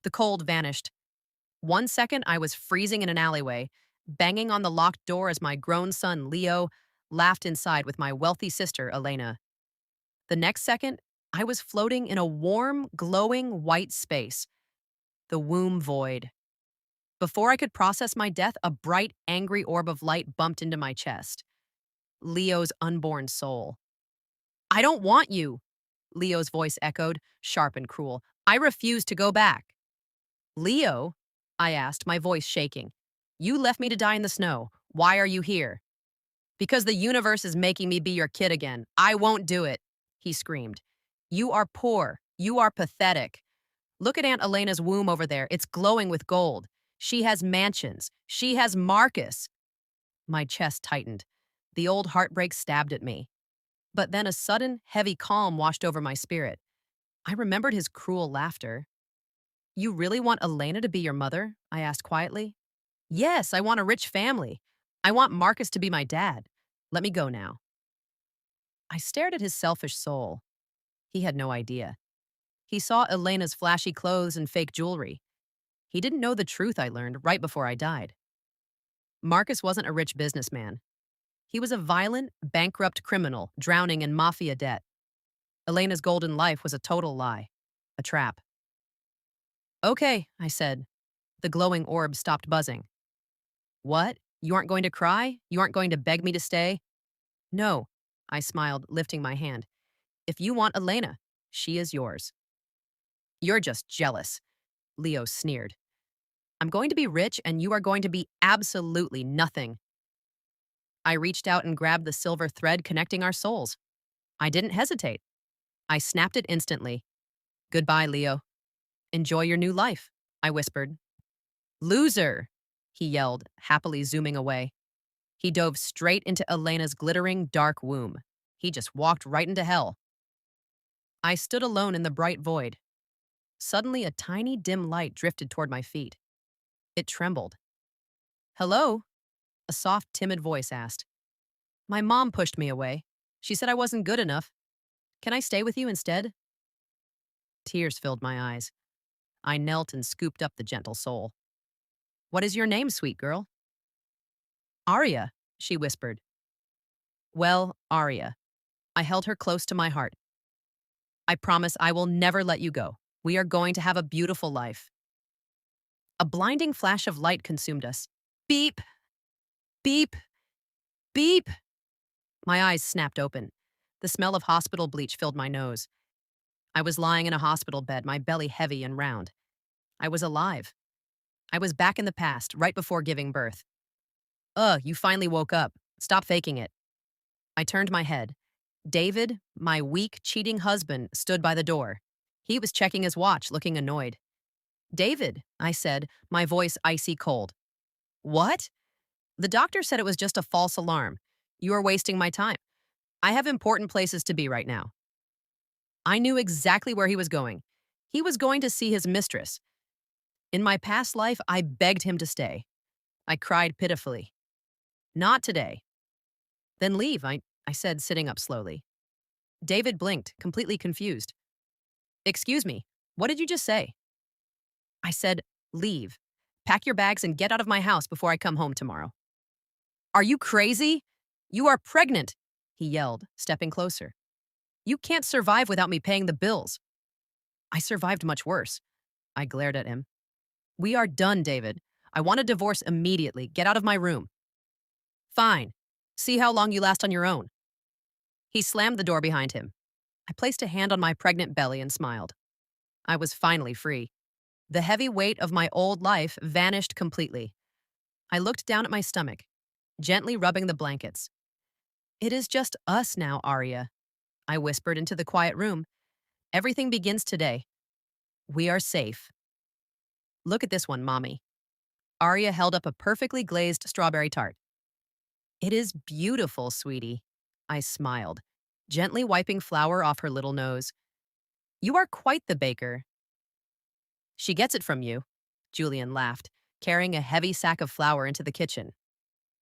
The cold vanished. 1 second, I was freezing in an alleyway, banging on the locked door as my grown son, Leo, laughed inside with my wealthy sister, Elena. The next second, I was floating in a warm, glowing white space, the womb void. Before I could process my death, a bright, angry orb of light bumped into my chest. Leo's unborn soul. I don't want you, Leo's voice echoed, sharp and cruel. I refuse to go back. Leo, I asked, my voice shaking. You left me to die in the snow. Why are you here? Because the universe is making me be your kid again. I won't do it, he screamed. You are poor. You are pathetic. Look at Aunt Elena's womb over there. It's glowing with gold. She has mansions. She has Marcus. My chest tightened. The old heartbreak stabbed at me. But then a sudden, heavy calm washed over my spirit. I remembered his cruel laughter. You really want Elena to be your mother? I asked quietly. Yes, I want a rich family. I want Marcus to be my dad. Let me go now. I stared at his selfish soul. He had no idea. He saw Elena's flashy clothes and fake jewelry. He didn't know the truth I learned right before I died. Marcus wasn't a rich businessman. He was a violent, bankrupt criminal drowning in mafia debt. Elena's golden life was a total lie, a trap. Okay, I said. The glowing orb stopped buzzing. What? You aren't going to cry? You aren't going to beg me to stay? No, I smiled, lifting my hand. If you want Elena, she is yours. You're just jealous, Leo sneered. I'm going to be rich and you are going to be absolutely nothing. I reached out and grabbed the silver thread connecting our souls. I didn't hesitate. I snapped it instantly. Goodbye, Leo. Enjoy your new life, I whispered. Loser, he yelled, happily zooming away. He dove straight into Elena's glittering, dark womb. He just walked right into hell. I stood alone in the bright void. Suddenly, a tiny, dim light drifted toward my feet. It trembled. Hello? A soft, timid voice asked. My mom pushed me away. She said I wasn't good enough. Can I stay with you instead? Tears filled my eyes. I knelt and scooped up the gentle soul. What is your name, sweet girl? Aria, she whispered. Well, Aria. I held her close to my heart. I promise I will never let you go. We are going to have a beautiful life. A blinding flash of light consumed us. Beep! Beep! Beep! My eyes snapped open. The smell of hospital bleach filled my nose. I was lying in a hospital bed, my belly heavy and round. I was alive. I was back in the past, right before giving birth. Ugh, you finally woke up. Stop faking it. I turned my head. David, my weak, cheating husband, stood by the door. He was checking his watch, looking annoyed. David, I said, my voice icy cold. What? The doctor said it was just a false alarm. You are wasting my time. I have important places to be right now. I knew exactly where he was going. He was going to see his mistress. In my past life, I begged him to stay. I cried pitifully. Not today. Then leave, I said, sitting up slowly. David blinked, completely confused. Excuse me, what did you just say? I said, leave. Pack your bags and get out of my house before I come home tomorrow. Are you crazy? You are pregnant, he yelled, stepping closer. You can't survive without me paying the bills. I survived much worse. I glared at him. We are done, David. I want a divorce immediately. Get out of my room. Fine. See how long you last on your own. He slammed the door behind him. I placed a hand on my pregnant belly and smiled. I was finally free. The heavy weight of my old life vanished completely. I looked down at my stomach, gently rubbing the blankets. It is just us now, Aria, I whispered into the quiet room. Everything begins today. We are safe. Look at this one, Mommy. Aria held up a perfectly glazed strawberry tart. It is beautiful, sweetie. I smiled, gently wiping flour off her little nose. You are quite the baker. She gets it from you, Julian laughed, carrying a heavy sack of flour into the kitchen.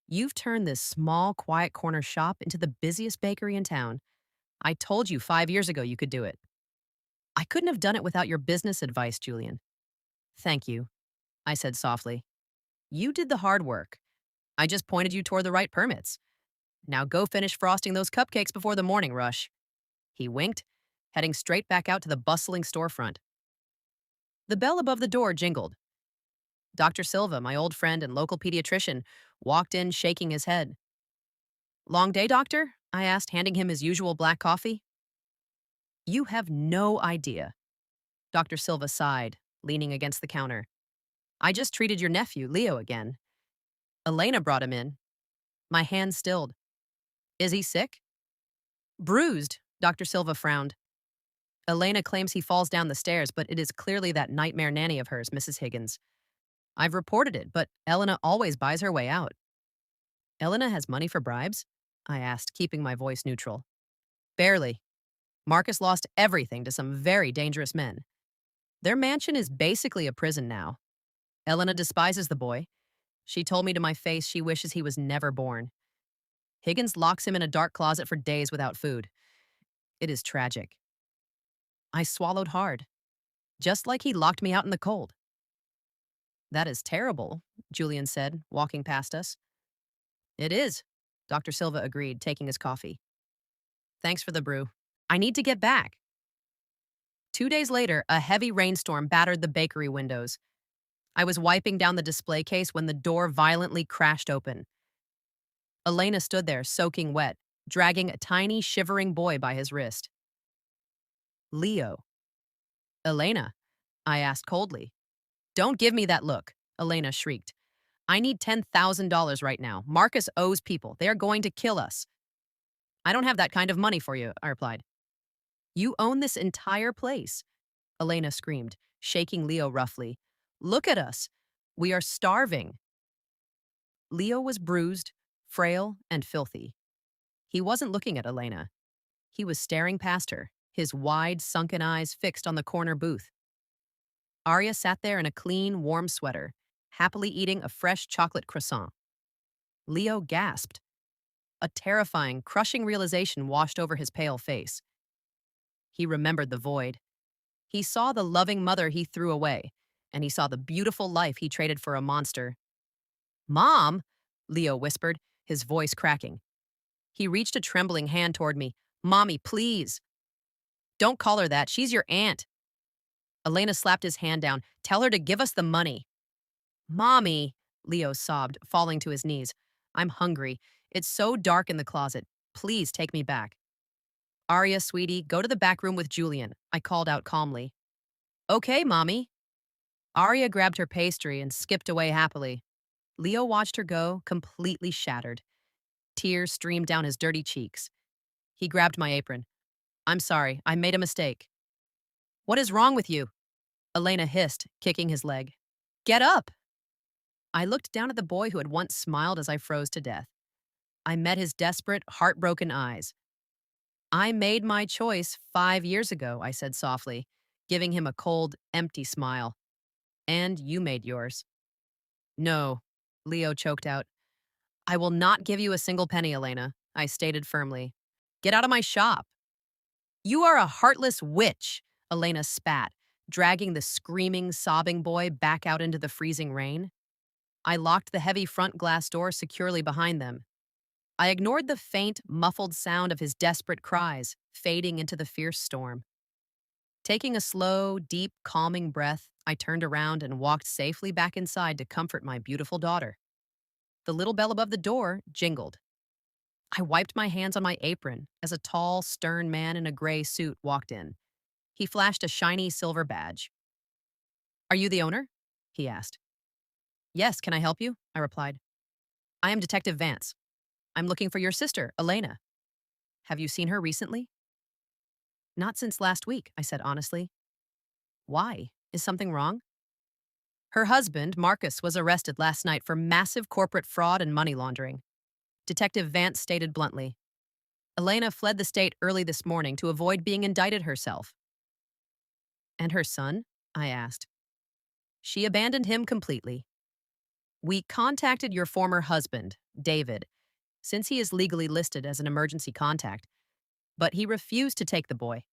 You've turned this small, quiet corner shop into the busiest bakery in town. I told you 5 years ago you could do it. I couldn't have done it without your business advice, Julian. Thank you, I said softly. You did the hard work. I just pointed you toward the right permits. Now go finish frosting those cupcakes before the morning rush. He winked, heading straight back out to the bustling storefront. The bell above the door jingled. Dr. Silva, my old friend and local pediatrician, walked in shaking his head. Long day, doctor? I asked, handing him his usual black coffee. You have no idea. Dr. Silva sighed, leaning against the counter. I just treated your nephew, Leo, again. Elena brought him in. My hand stilled. Is he sick? Bruised, Dr. Silva frowned. Elena claims he falls down the stairs, but it is clearly that nightmare nanny of hers, Mrs. Higgins. I've reported it, but Elena always buys her way out. Elena has money for bribes? I asked, keeping my voice neutral. Barely. Marcus lost everything to some very dangerous men. Their mansion is basically a prison now. Elena despises the boy. She told me to my face she wishes he was never born. Higgins locks him in a dark closet for days without food. It is tragic. I swallowed hard, just like he locked me out in the cold. That is terrible, Julian said, walking past us. It is, Dr. Silva agreed, taking his coffee. Thanks for the brew. I need to get back. 2 days later, a heavy rainstorm battered the bakery windows. I was wiping down the display case when the door violently crashed open. Elena stood there, soaking wet, dragging a tiny, shivering boy by his wrist. Leo. Elena, I asked coldly. Don't give me that look, Elena shrieked. I need $10,000 right now. Marcus owes people. They are going to kill us. I don't have that kind of money for you, I replied. You own this entire place, Elena screamed, shaking Leo roughly. Look at us. We are starving. Leo was bruised, frail, and filthy. He wasn't looking at Elena. He was staring past her, his wide, sunken eyes fixed on the corner booth. Aria sat there in a clean, warm sweater, happily eating a fresh chocolate croissant. Leo gasped. A terrifying, crushing realization washed over his pale face. He remembered the void. He saw the loving mother he threw away, and he saw the beautiful life he traded for a monster. Mom, Leo whispered, his voice cracking. He reached a trembling hand toward me. Mommy, please. Don't call her that. She's your aunt. Elena slapped his hand down. Tell her to give us the money. Mommy, Leo sobbed, falling to his knees. I'm hungry. It's so dark in the closet. Please take me back. Aria, sweetie, go to the back room with Julian, I called out calmly. Okay, Mommy. Aria grabbed her pastry and skipped away happily. Leo watched her go, completely shattered. Tears streamed down his dirty cheeks. He grabbed my apron. I'm sorry, I made a mistake. What is wrong with you? Elena hissed, kicking his leg. Get up! I looked down at the boy who had once smiled as I froze to death. I met his desperate, heartbroken eyes. I made my choice 5 years ago, I said softly, giving him a cold, empty smile. And you made yours. No, Leo choked out. I will not give you a single penny, Elena, I stated firmly. Get out of my shop. You are a heartless witch, Elena spat, dragging the screaming, sobbing boy back out into the freezing rain. I locked the heavy front glass door securely behind them. I ignored the faint, muffled sound of his desperate cries, fading into the fierce storm. Taking a slow, deep, calming breath, I turned around and walked safely back inside to comfort my beautiful daughter. The little bell above the door jingled. I wiped my hands on my apron as a tall, stern man in a gray suit walked in. He flashed a shiny silver badge. Are you the owner? He asked. Yes, can I help you? I replied. I am Detective Vance. I'm looking for your sister, Elena. Have you seen her recently? Not since last week, I said honestly. Why? Is something wrong? Her husband, Marcus, was arrested last night for massive corporate fraud and money laundering. Detective Vance stated bluntly. Elena fled the state early this morning to avoid being indicted herself. And her son? I asked. She abandoned him completely. We contacted your former husband, David, since he is legally listed as an emergency contact, but he refused to take the boy.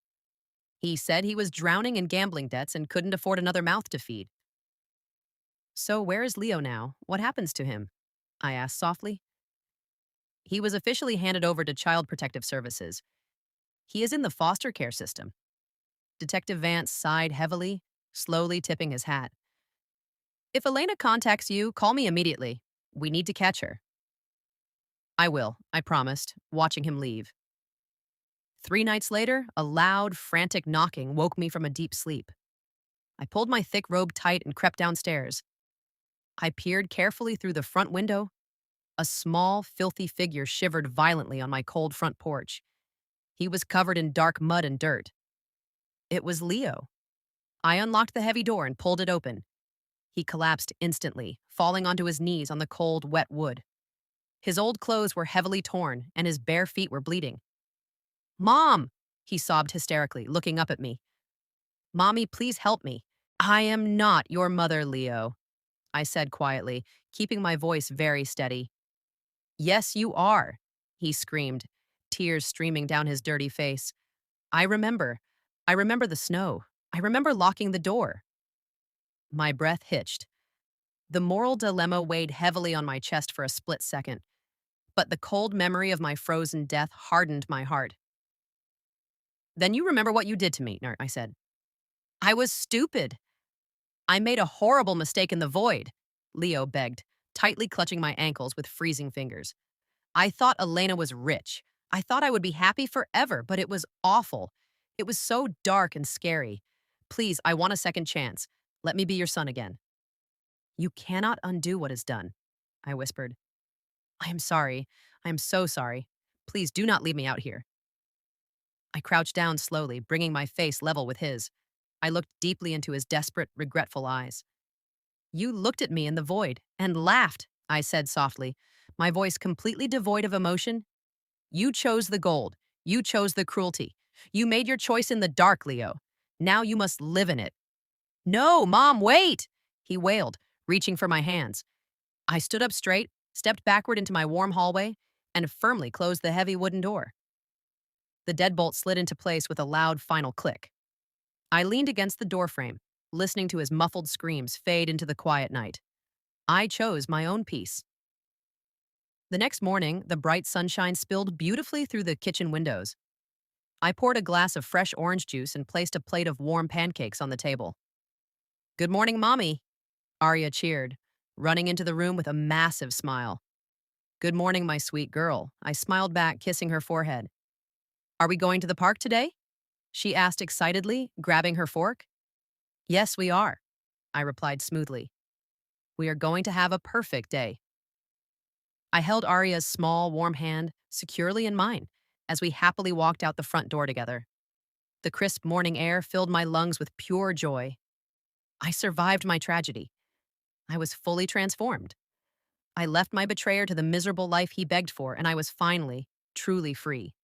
He said he was drowning in gambling debts and couldn't afford another mouth to feed. So where is Leo now? What happens to him? I asked softly. He was officially handed over to Child Protective Services. He is in the foster care system. Detective Vance sighed heavily, slowly tipping his hat. If Elena contacts you, call me immediately. We need to catch her. I will, I promised, watching him leave. 3 nights later, a loud, frantic knocking woke me from a deep sleep. I pulled my thick robe tight and crept downstairs. I peered carefully through the front window. A small, filthy figure shivered violently on my cold front porch. He was covered in dark mud and dirt. It was Leo. I unlocked the heavy door and pulled it open. He collapsed instantly, falling onto his knees on the cold, wet wood. His old clothes were heavily torn, and his bare feet were bleeding. Mom! He sobbed hysterically, looking up at me. Mommy, please help me. I am not your mother, Leo, I said quietly, keeping my voice very steady. Yes, you are, he screamed, tears streaming down his dirty face. I remember. I remember the snow. I remember locking the door. My breath hitched. The moral dilemma weighed heavily on my chest for a split second, but the cold memory of my frozen death hardened my heart. Then you remember what you did to me, I said. I was stupid. I made a horrible mistake in the void, Leo begged, tightly clutching my ankles with freezing fingers. I thought Elena was rich. I thought I would be happy forever, but it was awful. It was so dark and scary. Please, I want a second chance. Let me be your son again. You cannot undo what is done, I whispered. I am sorry. I am so sorry. Please do not leave me out here. I crouched down slowly, bringing my face level with his. I looked deeply into his desperate, regretful eyes. You looked at me in the void and laughed, I said softly, my voice completely devoid of emotion. You chose the gold. You chose the cruelty. You made your choice in the dark, Leo. Now you must live in it. No, Mom, wait! He wailed, reaching for my hands. I stood up straight, stepped backward into my warm hallway, and firmly closed the heavy wooden door. The deadbolt slid into place with a loud final click. I leaned against the doorframe, listening to his muffled screams fade into the quiet night. I chose my own peace. The next morning, the bright sunshine spilled beautifully through the kitchen windows. I poured a glass of fresh orange juice and placed a plate of warm pancakes on the table. Good morning, Mommy, Aria cheered, running into the room with a massive smile. Good morning, my sweet girl, I smiled back, kissing her forehead. Are we going to the park today? She asked excitedly, grabbing her fork. Yes, we are, I replied smoothly. We are going to have a perfect day. I held Aria's small, warm hand securely in mine as we happily walked out the front door together. The crisp morning air filled my lungs with pure joy. I survived my tragedy. I was fully transformed. I left my betrayer to the miserable life he begged for, and I was finally, truly free.